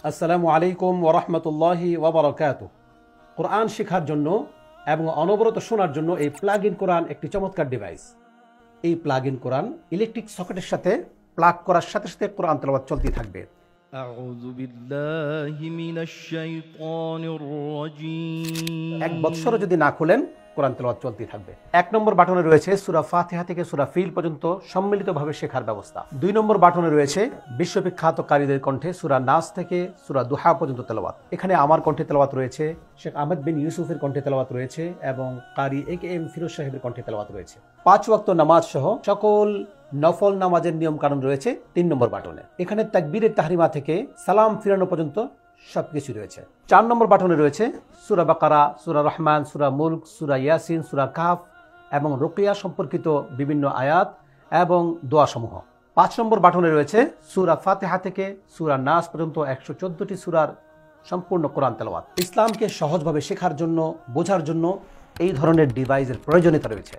আসসালামু আলাইকুম ওয়া রাহমাতুল্লাহি ওয়া বারাকাতুহু। কোরআন শেখার জন্য এবং অনবরত শোনার জন্য এই প্লাগ ইন কোরআন একটি চমৎকার ডিভাইস। এই প্লাগ ইন কোরআন ইলেকট্রিক সকেটের সাথে প্লাগ করার সাথে সাথে কোরআন তেলাওয়াত চলতেই থাকবে। আউযু বিল্লাহি মিনাশ শাইতানির রাজীম। 1 বছরও যদি না খুলেন কোরআন তেলাওয়াত চলতেই থাকবে। 1 নম্বর বাটনে রয়েছে সূরা ফাতিহা থেকে সূরা ফিল পর্যন্ত সম্মিলিতভাবে শেখার ব্যবস্থা। 2 নম্বর বাটনে রয়েছে বিশ্ববিখ্যাত কারীদের কণ্ঠে সূরা নাস থেকে সূরা দুহা পর্যন্ত তেলাওয়াত। এখানে আমার কণ্ঠে তেলাওয়াত রয়েছে, শেখ আহমদ বিন ইউসুফের কণ্ঠে তেলাওয়াত রয়েছে এবং কারি AKM ফিরোজ সাহেবের কণ্ঠে তেলাওয়াত রয়েছে। 5 ওয়াক্ত নামাজ সহ সকল নফল নামাজের নিয়ম কানুন রয়েছে 3 নম্বর বাটনে। এখানে তাকবীরে তাহরিমা থেকে সালাম ফিরানো পর্যন্ত সবকিছু রয়েছে। 4 নম্বর বাটনে রয়েছে সূরা বাকারা, সূরা রহমান, সূরা মুলক, সূরা ইয়াসিন, সূরা কাহফ এবং রুকিয়া সম্পর্কিত বিভিন্ন আয়াত এবং দোয়া সমূহ। 5 নম্বর বাটনে রয়েছে সূরা ফাতিহা থেকে সূরা নাস পর্যন্ত 114টি সূরার সম্পূর্ণ কোরআন তেলাওয়াত। ইসলামকে সহজভাবে শেখার জন্য, বোঝার জন্য এই ধরনের ডিভাইসের প্রয়োজনীয়তা রয়েছে।